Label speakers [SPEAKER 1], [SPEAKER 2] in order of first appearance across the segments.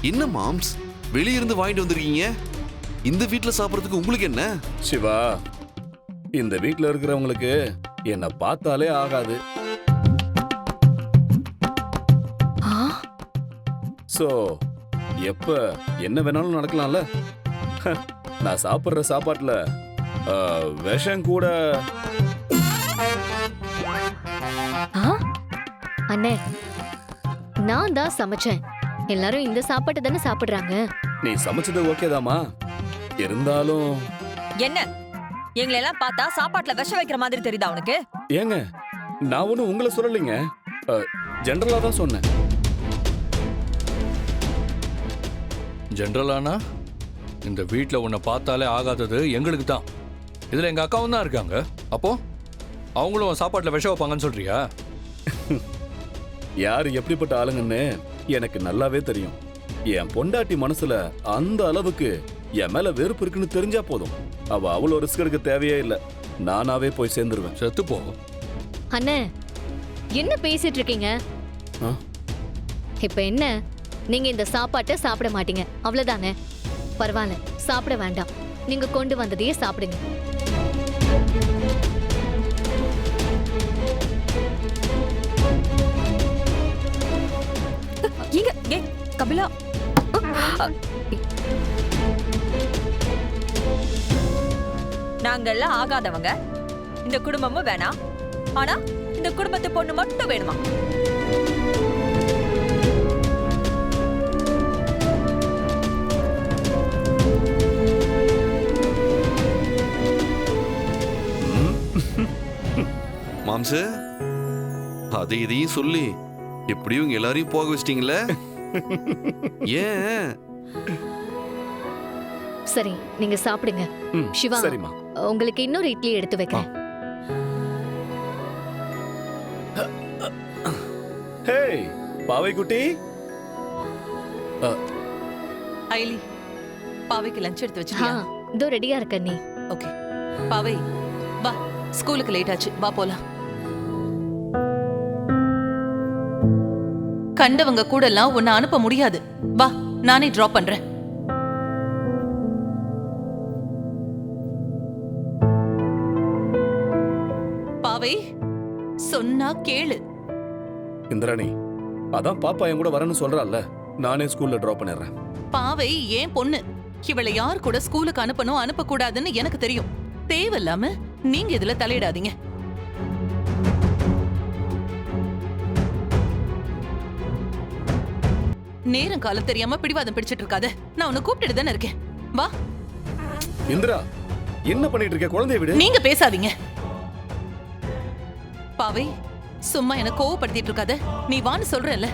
[SPEAKER 1] என்ன மாம்ஸ் வெளியிருந்து வாங்கிட்டு வந்திருக்கீங்க? இந்த வீட்ல சாப்பிடறதுக்கு உங்களுக்கு என்ன?
[SPEAKER 2] சிவா, இந்த வீட்ல இருக்கிறவங்களுக்கு என்ன பார்த்தாலே ஆகாது. சோ எப்ப என்ன வேணாலும் நடக்கலாம்ல. நான் சாப்பிடுற சாப்பாட்டுல விஷம் கூட.
[SPEAKER 3] அண்ணே, நான் தான் சமைச்சேன். எல்லாரும் இந்த சாப்பாட்டை தானே சாப்பிடுறாங்க.
[SPEAKER 2] நீ சமைச்சது ஓகேதாமா, இருந்தாலும்
[SPEAKER 4] என்ன எங்களை எல்லாம் பார்த்தா சாப்பாட்டுல விஷம் வைக்கிற மாதிரி தெரியுதா உனக்கு?
[SPEAKER 2] ஏங்க, நான் ஒன்னும் உங்களை சொல்லலைங்க, ஜெனரலா தான் சொன்னேன்.
[SPEAKER 5] ஜென்ரலானா இந்த வீட்டில் உன்னை பார்த்தாலே ஆகாதது எங்களுக்கு தான். இதில் எங்கள் அக்காவும் தான் இருக்காங்க. அப்போ அவங்களும் சாப்பாட்டில் விஷம் வைப்பாங்கன்னு சொல்றியா?
[SPEAKER 2] யார் எப்படிப்பட்ட ஆளுங்கன்னு எனக்கு நல்லாவே தெரியும். என் பொண்டாட்டி மனசுல அந்த அளவுக்கு என் மேல வெறுப்பு இருக்குன்னு தெரிஞ்சா போதும். அவ அவ்வளோ ரிஸ்க் எடுக்க தேவையே இல்லை. நானாவே போய் சேர்ந்துருவேன்.
[SPEAKER 5] செத்துப்போ.
[SPEAKER 3] அண்ணே, என்ன பேசிட்டு இருக்கீங்க? இப்ப என்ன, நீங்க இந்த சாப்பாட்டை சாப்பிட மாட்டீங்க, அவ்வளவுதானே? பரவாயில்ல, சாப்பிட வேண்டாம். நீங்க கொண்டு வந்ததையே சாப்பிடுங்க.
[SPEAKER 4] இங்க கபிலா, நாங்கெல்லாம் ஆகாதவங்க. இந்த குடும்பமும் வேணாம். ஆனா இந்த குடும்பத்து பொண்ணு மட்டும் வேணுமா?
[SPEAKER 1] மாம்சு, அதை இதையும் சொல்லி எப்படியும் இவங்க எல்லாரையும் போக வச்சிட்டீங்களே. ஏன்?
[SPEAKER 3] சரி, நீங்க சாப்பிடுங்க. சிவா,
[SPEAKER 2] சரிம்மா.
[SPEAKER 3] உங்களுக்கு இன்னொரு இட்லி எடுத்து வைக்கிறேன்.
[SPEAKER 2] ஹேய் பாவை குட்டி.
[SPEAKER 6] ஐலி, பாவைக்கு லஞ்ச் எடுத்து வச்சிட்டியா?
[SPEAKER 3] இதோ ரெடியா இருக்க நீ.
[SPEAKER 6] ஓகே பாவை, வா, ஸ்கூலுக்கு லேட் ஆச்சு, வா போலாம். கண்டவங்க கூட எல்லாம் உன்னை அனுப்ப முடியாது. வா, நானே டிராப் பண்றேன். பாவை, சொன்னா கேளு.
[SPEAKER 2] இந்திராணி, அதான் பாப்பா என் கூட வரேன்னு சொல்றாள்ல, நானே ஸ்கூல்ல டிராப் பண்ணிடுறேன்.
[SPEAKER 6] பாவை ஏன் பொண்ணு. இவளை யார் கூட ஸ்கூலுக்கு அனுப்பணும் அனுப்ப கூடாதுன்னு எனக்கு தெரியும். தேவையில்லாம நீங்க இதுல தலையிடாதீங்க. நேரம் காலம் தெரியாம பிடிவாதம் பிடிச்சிட்டு இருக்காத. நான் உன்னை கூப்பிட்டு தானே இருக்கேன். வா.
[SPEAKER 2] இந்திரா, என்ன பண்ணிட்டு இருக்க? குழந்தைய விடு.
[SPEAKER 6] நீங்க பேசாதீங்க. பாவை, சும்மா என்ன கோவப்படுத்திட்டு இருக்காத. நீ வான்னு சொல்றேன்ல.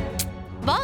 [SPEAKER 6] வா.